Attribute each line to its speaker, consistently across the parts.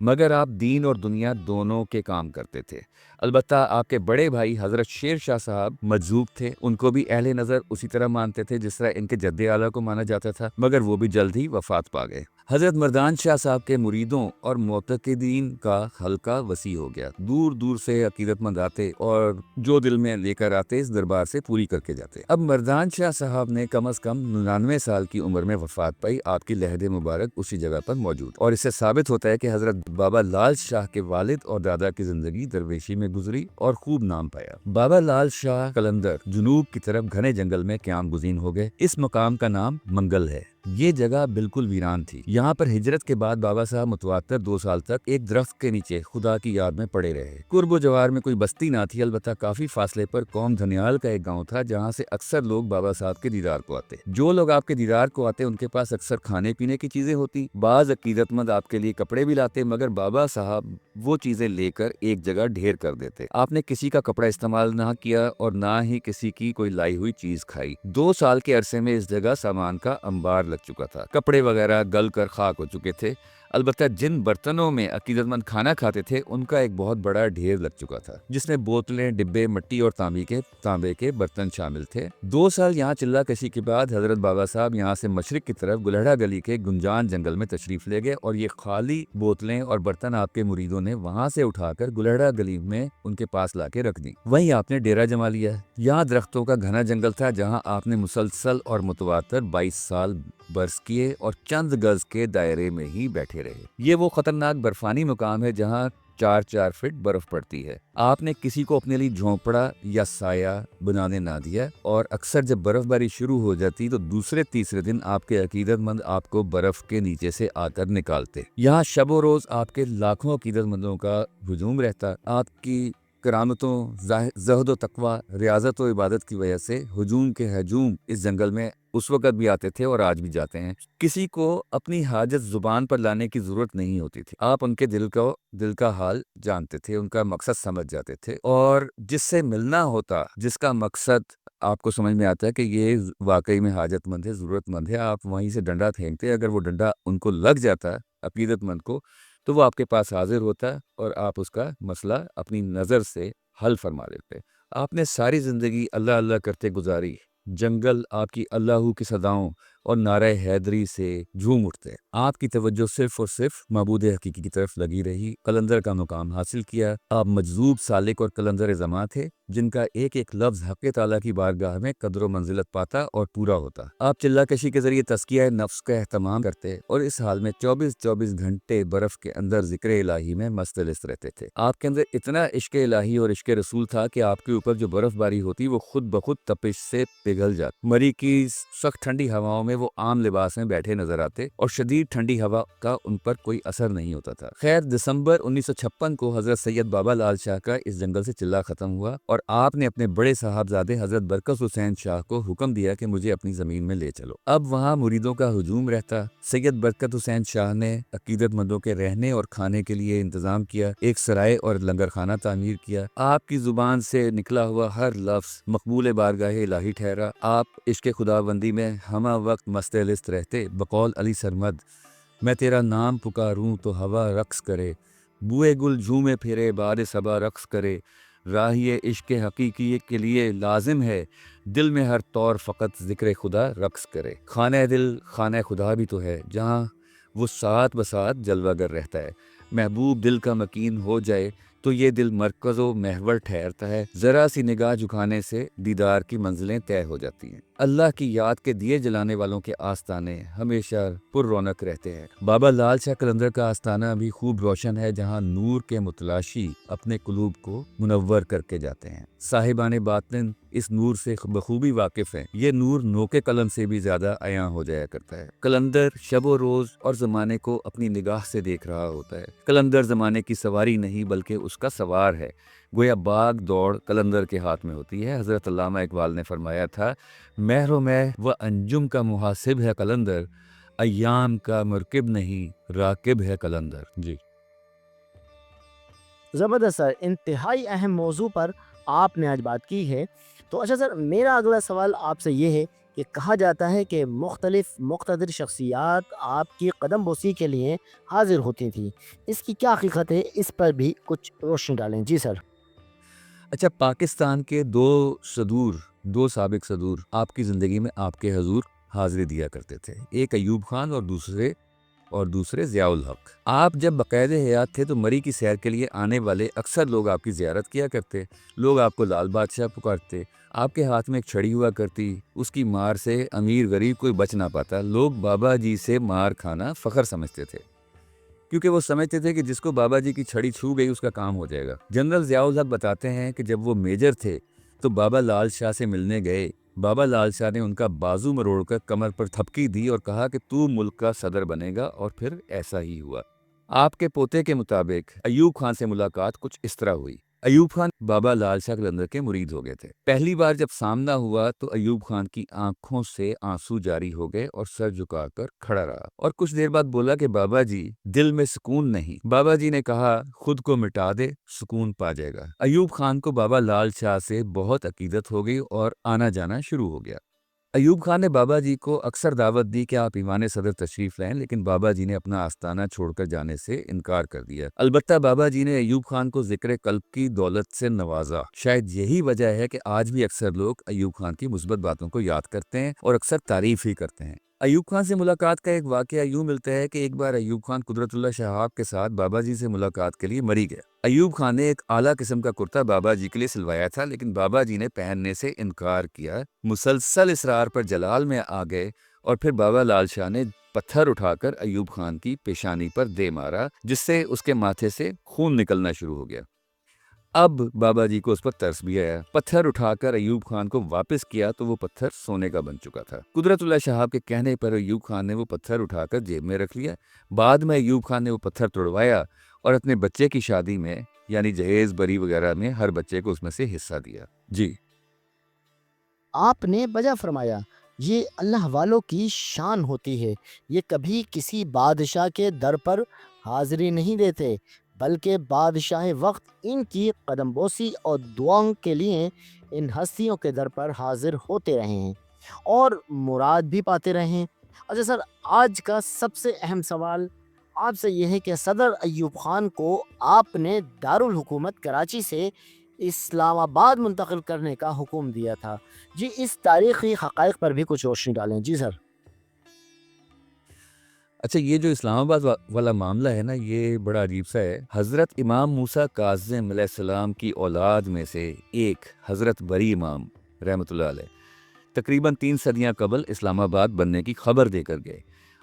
Speaker 1: مگر آپ دین اور دنیا دونوں کے کام کرتے تھے۔ البتہ آپ کے بڑے بھائی حضرت شیر شاہ صاحب مجذوب تھے، ان کو بھی اہل نظر اسی طرح مانتے تھے جس طرح ان کے جد اعلیٰ کو مانا جاتا تھا، مگر وہ بھی جلد ہی وفات پا گئے۔ حضرت مردان شاہ صاحب کے مریدوں اور معتقدین کا حلقہ وسیع ہو گیا، دور دور سے عقیدت مند آتے اور جو دل میں لے کر آتے اس دربار سے پوری کر کے جاتے۔ اب مردان شاہ صاحب نے کم از کم 99 سال کی عمر میں وفات پائی، آپ کی لحد مبارک اسی جگہ پر موجود، اور اس سے ثابت ہوتا ہے کہ حضرت بابا لال شاہ کے والد اور دادا کی زندگی درویشی میں گزری اور خوب نام پایا۔ بابا لال شاہ قلندر جنوب کی طرف گھنے جنگل میں قیام گزین ہو گئے۔ اس مقام کا نام منگل ہے۔ یہ جگہ بالکل ویران تھی۔ یہاں پر ہجرت کے بعد بابا صاحب متواتر 2 سال تک ایک درخت کے نیچے خدا کی یاد میں پڑے رہے۔ قرب و جوار میں کوئی بستی نہ تھی، البتہ کافی فاصلے پر قوم دھنیال کا ایک گاؤں تھا جہاں سے اکثر لوگ بابا صاحب کے دیدار کو آتے۔ جو لوگ آپ کے دیدار کو آتے ان کے پاس اکثر کھانے پینے کی چیزیں ہوتی، بعض عقیدت مند آپ کے لیے کپڑے بھی لاتے، مگر بابا صاحب وہ چیزیں لے کر ایک جگہ ڈھیر کر دیتے۔ آپ نے کسی کا کپڑا استعمال نہ کیا اور نہ ہی کسی کی کوئی لائی ہوئی چیز کھائی۔ 2 سال کے عرصے میں اس جگہ سامان کا انبار لگ چکا تھا، کپڑے وغیرہ گل کر خاک ہو چکے تھے، البتہ جن برتنوں میں عقیدت مند کھانا کھاتے تھے ان کا ایک بہت بڑا ڈھیر لگ چکا تھا، جس میں بوتلیں، ڈبے، مٹی اور تانبے کے برتن شامل تھے۔ 2 سال یہاں چلہ کشی کے بعد حضرت بابا صاحب یہاں سے مشرق کی طرف گلہڑا گلی کے گنجان جنگل میں تشریف لے گئے، اور یہ خالی بوتلیں اور برتن آپ کے مریدوں نے وہاں سے اٹھا کر گلہڑا گلی میں ان کے پاس لا کے رکھ دی۔ وہیں آپ نے ڈیرا جما لیا۔ یہاں درختوں کا گھنا جنگل تھا جہاں آپ نے مسلسل اور متواتر 22 سال برس کیے اور چند گز کے دائرے میں ہی بیٹھے رہے۔ یہ وہ خطرناک برفانی مقام ہے جہاں 4 فٹ برف پڑتی ہے۔ آپ نے کسی کو اپنے لیے جھونپڑا یا سایہ بنانے نہ دیا، اور اکثر جب برف باری شروع ہو جاتی تو دوسرے تیسرے دن آپ کے عقیدت مند آپ کو برف کے نیچے سے آ کر نکالتے۔ یہاں شب و روز آپ کے لاکھوں عقیدت مندوں کا ہجوم رہتا۔ آپ کی کرامتوں، زہد و تقویٰ، ریاضت و عبادت کی وجہ سے ہجوم کے ہجوم اس جنگل میں اس وقت بھی آتے تھے اور آج بھی جاتے ہیں۔ کسی کو اپنی حاجت زبان پر لانے کی ضرورت نہیں ہوتی تھی، آپ ان کے دل کا حال جانتے تھے، ان کا مقصد سمجھ جاتے تھے، اور جس سے ملنا ہوتا، جس کا مقصد آپ کو سمجھ میں آتا ہے کہ یہ واقعی میں حاجت مند ہے، ضرورت مند ہے، آپ وہیں سے ڈنڈا پھینکتے۔ اگر وہ ڈنڈا ان کو لگ جاتا عقیدت مند کو، تو وہ آپ کے پاس حاضر ہوتا اور آپ اس کا مسئلہ اپنی نظر سے حل فرما لیتے۔ آپ نے ساری زندگی اللہ اللہ کرتے گزاری۔ جنگل آپ کی اللہ کی صداؤں اور نعرہ حیدری سے جھوم اٹھتے۔ آپ کی توجہ صرف اور صرف معبود حقیقی کی طرف لگی رہی۔ قلندر کا مقام حاصل کیا۔ آپ مجذوب سالک اور قلندر زماں تھے جن کا ایک ایک لفظ حق تعالیٰ کی بارگاہ میں قدر و منزلت پاتا اور پورا ہوتا۔ آپ چلہ کشی کے ذریعے تزکیہ نفس کا اہتمام کرتے اور اس حال میں 24 گھنٹے برف کے اندر ذکر الہی میں مستلست رہتے تھے۔ آپ کے اندر اتنا عشق الہی اور عشق رسول تھا کہ آپ کے اوپر جو برف باری ہوتی وہ خود بخود تپش سے پگھل جاتی۔ مری کی سخت ٹھنڈی ہواؤں میں وہ عام لباس میں بیٹھے نظر آتے اور شدید ٹھنڈی ہوا کا ان پر کوئی اثر نہیں ہوتا تھا۔ خیر، دسمبر 1956 کو حضرت سید بابا لال شاہ کا اس جنگل سے چلہ ختم ہوا اور آپ نے اپنے بڑے صاحبزادے حضرت برکت حسین شاہ کو حکم دیا کہ مجھے اپنی زمین میں لے چلو۔ اب وہاں مریدوں کا ہجوم رہتا۔ سید برکت حسین شاہ نے عقیدت مندوں کے رہنے اور کھانے کے لیے انتظام کیا، ایک سرائے اور لنگر خانہ تعمیر کیا۔ آپ کی زبان سے نکلا ہوا ہر لفظ مقبول بارگاہ الہی ٹھہرا۔ آپ عشق خداوندی میں ہمہ وقت مستلست رہتے۔ بقول علی سرمد، میں تیرا نام پکاروں تو ہوا رقص کرے، بوئے گل جھومے پھرے باد صبا رقص کرے، راہی عشق حقیقی کے لیے لازم ہے، دل میں ہر طور فقط ذکر خدا رقص کرے۔ خانہ دل خانہ خدا بھی تو ہے جہاں وہ ساتھ بساتھ جلوہ گر رہتا ہے۔ محبوب دل کا مکین ہو جائے تو یہ دل مرکز و محور ٹھہرتا ہے، ذرا سی نگاہ جھکانے سے دیدار کی منزلیں طے ہو جاتی ہیں۔ اللہ کی یاد کے دیے جلانے والوں کے آستانے ہمیشہ پر رونق رہتے ہیں۔ بابا لال شاہ قلندر کا آستانہ بھی خوب روشن ہے جہاں نور کے متلاشی اپنے قلوب کو منور کر کے جاتے ہیں۔ صاحبان باطن اس نور سے بخوبی واقف ہیں۔ یہ نور نوکے قلم سے بھی زیادہ عیاں ہو جایا کرتا ہے۔ قلندر شب و روز اور زمانے کو اپنی نگاہ سے دیکھ رہا ہوتا ہے۔ قلندر زمانے کی سواری نہیں بلکہ اس کا سوار ہے، گویا باغ دوڑ قلندر کے ہاتھ میں ہوتی ہے۔ حضرت علامہ اقبال نے فرمایا تھا، مہر و مہ و انجم کا محاسب ہے قلندر، ایام کا مرکب نہیں راکب ہے قلندر۔ جی
Speaker 2: زبردست سر، انتہائی اہم موضوع پر آپ نے آج بات کی ہے۔ تو اچھا سر، میرا اگلا سوال آپ سے یہ ہے کہ کہا جاتا ہے کہ مختلف مقتدر شخصیات آپ کی قدم بوسی کے لیے حاضر ہوتی تھیں، اس کی کیا حقیقت ہے؟ اس پر بھی کچھ روشنی ڈالیں جی سر۔
Speaker 1: اچھا، پاکستان کے دو سابق صدور آپ کی زندگی میں آپ کے حضور حاضری دیا کرتے تھے، ایک ایوب خان اور دوسرے ضیاء الحق۔ آپ جب باقاعدہ حیات تھے تو مری کی سیر کے لیے آنے والے اکثر لوگ آپ کی زیارت کیا کرتے، لوگ آپ کو لال بادشاہ پکارتے، آپ کے ہاتھ میں ایک چھڑی ہوا کرتی، اس کی مار سے امیر غریب کوئی بچ نہ پاتا، لوگ بابا جی سے مار کھانا فخر سمجھتے تھے، کیونکہ وہ سمجھتے تھے کہ جس کو بابا جی کی چھڑی چھو گئی اس کا کام ہو جائے گا۔ جنرل ضیاء الحق بتاتے ہیں کہ جب وہ میجر تھے تو بابا لال شاہ سے ملنے گئے، بابا لال شاہ نے ان کا بازو مروڑ کر کمر پر تھپکی دی اور کہا کہ تو ملک کا صدر بنے گا، اور پھر ایسا ہی ہوا۔ آپ کے پوتے کے مطابق ایوب خان سے ملاقات کچھ اس طرح ہوئی۔ ایوب خان بابا لال شاہ قلندر کے مرید ہو گئے تھے۔ پہلی بار جب سامنا ہوا تو ایوب خان کی آنکھوں سے آنسو جاری ہو گئے اور سر جھکا کر کھڑا رہا، اور کچھ دیر بعد بولا کہ بابا جی دل میں سکون نہیں۔ بابا جی نے کہا خود کو مٹا دے، سکون پا جائے گا۔ ایوب خان کو بابا لال شاہ سے بہت عقیدت ہو گئی اور آنا جانا شروع ہو گیا۔ ایوب خان نے بابا جی کو اکثر دعوت دی کہ آپ ایوان صدر تشریف لائیں، لیکن بابا جی نے اپنا آستانہ چھوڑ کر جانے سے انکار کر دیا۔ البتہ بابا جی نے ایوب خان کو ذکر قلب کی دولت سے نوازا۔ شاید یہی وجہ ہے کہ آج بھی اکثر لوگ ایوب خان کی مثبت باتوں کو یاد کرتے ہیں اور اکثر تعریف ہی کرتے ہیں۔ ایوب خان سے ملاقات کا ایک واقعہ یوں ملتا ہے کہ ایک بار ایوب خان قدرت اللہ شہاب کے ساتھ بابا جی سے ملاقات کے لیے مری گیا۔ ایوب خان نے ایک اعلیٰ قسم کا کرتا بابا جی کے لیے سلوایا تھا، لیکن بابا جی نے پہننے سے انکار کیا۔ مسلسل اصرار پر جلال میں آ گئے اور پھر بابا لال شاہ نے پتھر اٹھا کر ایوب خان کی پیشانی پر دے مارا، جس سے اس کے ماتھے سے خون نکلنا شروع ہو گیا۔ اب بابا جی کو اس پر ترس بھی آیا، پتھر اٹھا کر ایوب خان کو واپس کیا تو وہ پتھر سونے کا بن چکا تھا۔ قدرت اللہ شہاب کے کہنے پر ایوب خان نے وہ پتھر اٹھا کر جیب میں رکھ لیا۔ بعد میں ایوب خان نے وہ پتھر توڑوایا اور اپنے بچے کی شادی میں، یعنی جہیز بری وغیرہ میں، ہر بچے کو اس میں سے حصہ دیا۔ جی
Speaker 2: آپ نے بجا فرمایا، یہ اللہ والوں کی شان ہوتی ہے، یہ کبھی کسی بادشاہ کے در پر حاضری نہیں دیتے، بلکہ بادشاہ وقت ان کی قدم بوسی اور دعاؤں کے لیے ان ہستیوں کے در پر حاضر ہوتے رہے ہیں اور مراد بھی پاتے رہے ہیں۔ اچھا سر، آج کا سب سے اہم سوال آپ سے یہ ہے کہ صدر ایوب خان کو آپ نے دارالحکومت کراچی سے اسلام آباد منتقل کرنے کا حکم دیا تھا، جی اس تاریخی حقائق پر بھی کچھ روشنی ڈالیں جی سر۔
Speaker 1: اچھا، یہ جو اسلام آباد والا معاملہ ہے نا، یہ بڑا عجیب سا ہے۔ حضرت امام موسیٰ کاظم علیہ السلام کی اولاد میں سے ایک حضرت بری امام رحمۃ اللہ علیہ تقریباً 3 صدیاں قبل اسلام آباد بننے کی خبر دے کر گئے،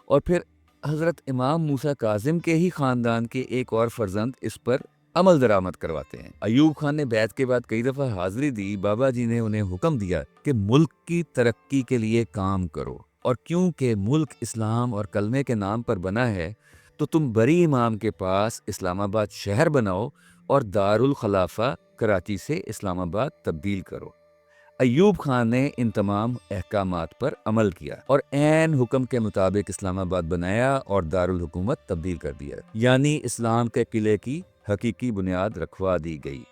Speaker 1: اور پھر حضرت امام موسیٰ کاظم کے ہی خاندان کے ایک اور فرزند اس پر عمل درآمد کرواتے ہیں۔ ایوب خان نے بیعت کے بعد کئی دفعہ حاضری دی۔ بابا جی نے انہیں حکم دیا کہ ملک کی ترقی کے لیے کام کرو، اور کیونکہ ملک اسلام اور کلمے کے نام پر بنا ہے تو تم بری امام کے پاس اسلام آباد شہر بناؤ اور دارالخلافہ کراچی سے اسلام آباد تبدیل کرو۔ ایوب خان نے ان تمام احکامات پر عمل کیا اور عین حکم کے مطابق اسلام آباد بنایا اور دارالحکومت تبدیل کر دیا، یعنی اسلام کے قلعے کی حقیقی بنیاد رکھوا دی گئی۔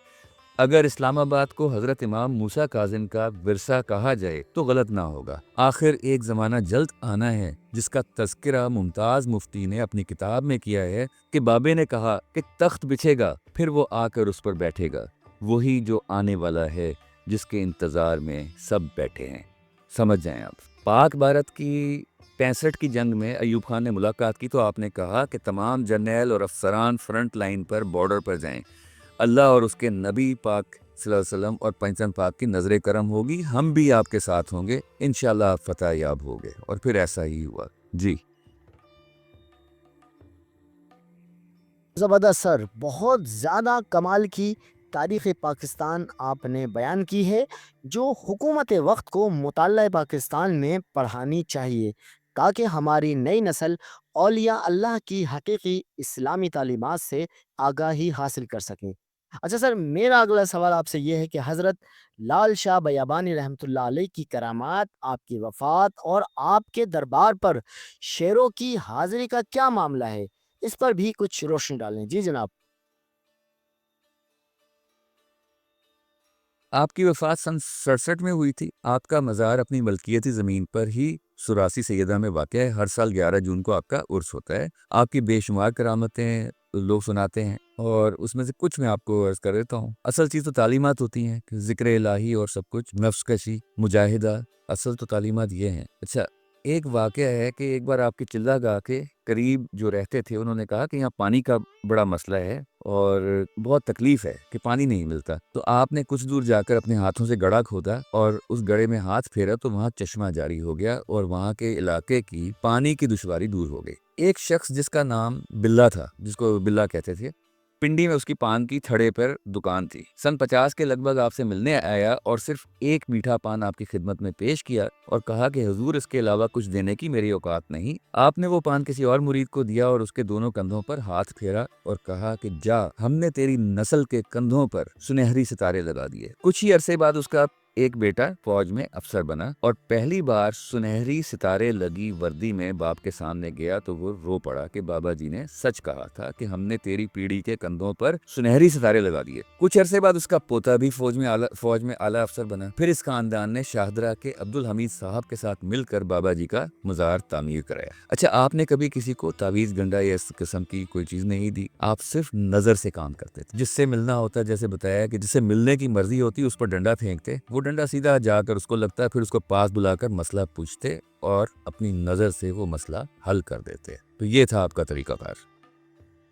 Speaker 1: اگر اسلام آباد کو حضرت امام موسیٰ کاظم کا ورثہ کہا جائے تو غلط نہ ہوگا۔ آخر ایک زمانہ جلد آنا ہے جس کا تذکرہ ممتاز مفتی نے اپنی کتاب میں کیا ہے کہ بابے نے کہا کہ تخت بچھے گا، پھر وہ آ کر اس پر بیٹھے گا، وہی جو آنے والا ہے جس کے انتظار میں سب بیٹھے ہیں۔ سمجھ جائیں آپ۔ پاک بھارت کی 65 کی جنگ میں ایوب خان نے ملاقات کی تو آپ نے کہا کہ تمام جرنیل اور افسران فرنٹ لائن پر بارڈر پر جائیں، اللہ اور اس کے نبی پاک صلی اللہ علیہ وسلم اور پنجتن پاک کی نظر کرم ہوگی، ہم بھی آپ کے ساتھ ہوں گے، انشاءاللہ آپ فتح یاب ہوگے، اور پھر ایسا ہی ہوا۔ جی
Speaker 2: زبردست سر، بہت زیادہ کمال کی تاریخ پاکستان آپ نے بیان کی ہے، جو حکومت وقت کو مطالعہ پاکستان میں پڑھانی چاہیے تاکہ ہماری نئی نسل اولیاء اللہ کی حقیقی اسلامی تعلیمات سے آگاہی حاصل کر سکیں۔ اچھا سر، میرا اگلا سوال آپ سے یہ ہے کہ حضرت لال شاہ بیابانی رحمۃ اللہ علیہ کی کرامات، آپ کی وفات اور آپ کے دربار پر شیروں کی حاضری کا کیا معاملہ ہے؟ اس پر بھی کچھ روشنی ڈالیں جی جناب۔
Speaker 1: آپ کی وفات سن 67 میں ہوئی تھی۔ آپ کا مزار اپنی ملکیتی زمین پر ہی سراسی سیدہ میں واقع ہے۔ ہر سال 11 جون کو آپ کا عرس ہوتا ہے۔ آپ کی بے شمار کرامتیں لوگ سناتے ہیں، اور اس میں سے کچھ میں آپ کو عرض کر دیتا ہوں۔ اصل چیز تو تعلیمات ہوتی ہیں کہ ذکر الہی اور سب کچھ، نفس کشی، مجاہدہ، اصل تو تعلیمات یہ ہیں۔ اچھا، ایک واقعہ ہے کہ ایک بار آپ کے چلہ گاہ کے قریب جو رہتے تھے، انہوں نے کہا کہ یہاں پانی کا بڑا مسئلہ ہے اور بہت تکلیف ہے کہ پانی نہیں ملتا۔ تو آپ نے کچھ دور جا کر اپنے ہاتھوں سے گڑھا کھودا اور اس گڑھے میں ہاتھ پھیرا تو وہاں چشمہ جاری ہو گیا اور وہاں کے علاقے کی پانی کی دشواری دور ہو گئی۔ ایک شخص جس کا نام بلا تھا، جس کو بلا کہتے تھے، پنڈی میں اس کی پان کی تھڑے پر دکان تھی۔ سن 50 کے لگ بھگ آپ سے ملنے آیا اور صرف ایک میٹھا پان آپ کی خدمت میں پیش کیا اور کہا کہ حضور اس کے علاوہ کچھ دینے کی میری اوقات نہیں۔ آپ نے وہ پان کسی اور مرید کو دیا اور اس کے دونوں کندھوں پر ہاتھ پھیرا اور کہا کہ جا، ہم نے تیری نسل کے کندھوں پر سنہری ستارے لگا دیے۔ کچھ ہی عرصے بعد اس کا ایک بیٹا فوج میں افسر بنا اور پہلی بار سنہری ستارے لگی وردی میں باپ کے سامنے گیا تو وہ رو پڑا کہ بابا جی نے سچ کہا تھا کہ ہم نے تیری پیڑھی کے کندھوں پر سنہری ستارے لگا دیے۔ کچھ عرصے بعد اس کا پوتا بھی فوج میں اعلیٰ افسر بنا۔ پھر اس خاندان نے شاہدرہ کے عبدالحمید صاحب کے ساتھ مل کر بابا جی کا مزار تعمیر کرایا۔ اچھا، آپ نے کبھی کسی کو تعویذ گنڈا یا اس قسم کی کوئی چیز نہیں دی، آپ صرف نظر سے کام کرتے تھے۔ جس سے ملنا ہوتا، جیسے بتایا کہ جس سے ملنے کی مرضی ہوتی اس پر ڈنڈا پھینکتے، وہ ڈنڈا سیدھا جا کر اس کو لگتا ہے، پھر اس کو پاس بلا کر مسئلہ پوچھتے اور اپنی نظر سے وہ مسئلہ حل کر دیتے۔ تو یہ تھا آپ کا طریقہ کار۔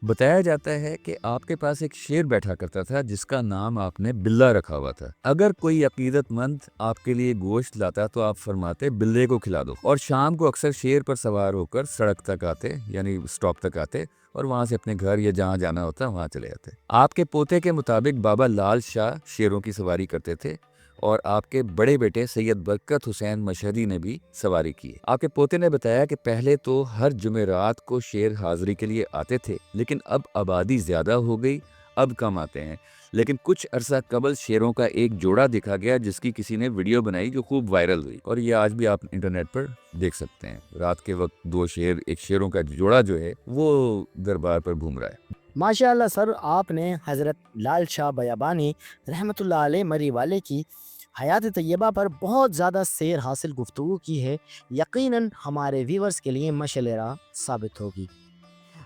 Speaker 1: بتایا جاتا ہے کہ آپ کے پاس ایک شیر بیٹھا کرتا تھا جس کا نام آپ نے بلا رکھا ہوا تھا۔ اگر کوئی عقیدت مند آپ کے لیے گوشت لاتا تو آپ فرماتے بلے کو کھلا دو، اور شام کو اکثر شیر پر سوار ہو کر سڑک تک آتے، یعنی سٹاپ تک آتے، اور وہاں سے اپنے گھر یا جہاں جانا ہوتا وہاں چلے جاتے۔ آپ کے پوتے کے مطابق بابا لال شاہ شیروں کی سواری کرتے تھے، اور آپ کے بڑے بیٹے سید برکت حسین مشہدی نے بھی سواری کی۔ آپ کے پوتے نے بتایا کہ پہلے تو ہر جمعرات کو شیر حاضری کے لیے آتے تھے، لیکن اب آبادی زیادہ ہو گئی، اب کم آتے ہیں۔ لیکن کچھ عرصہ قبل شیروں کا ایک جوڑا دکھا گیا جس کی کسی نے ویڈیو بنائی جو خوب وائرل ہوئی، اور یہ آج بھی آپ انٹرنیٹ پر دیکھ سکتے ہیں۔ رات کے وقت دو شیر، ایک شیروں کا جوڑا جو ہے وہ دربار پر گھوم رہا ہے۔
Speaker 2: ماشاء اللہ سر، آپ نے حضرت لال شاہ بیابانی رحمۃ اللہ علیہ مری والے کی حیات طیبہ پر بہت زیادہ سیر حاصل گفتگو کی ہے، یقیناً ہمارے ویورز کے لیے مشعل راہ ثابت ہوگی۔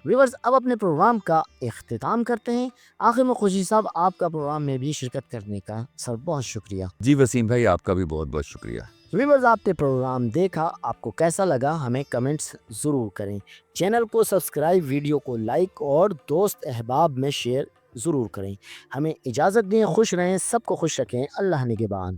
Speaker 2: ویورز، اب اپنے پروگرام کا اختتام کرتے ہیں۔ آخر میں خوشی صاحب، آپ کا پروگرام میں بھی شرکت کرنے کا سر بہت شکریہ۔
Speaker 1: جی وسیم بھائی، آپ کا بھی بہت بہت شکریہ۔
Speaker 2: ویورز، آپ نے پروگرام دیکھا، آپ کو کیسا لگا ہمیں کمنٹس ضرور کریں۔ چینل کو سبسکرائب، ویڈیو کو لائک اور دوست احباب میں شیئر ضرور کریں۔ ہمیں اجازت دیں، خوش رہیں، سب کو خوش رکھیں، اللہ نگہبان۔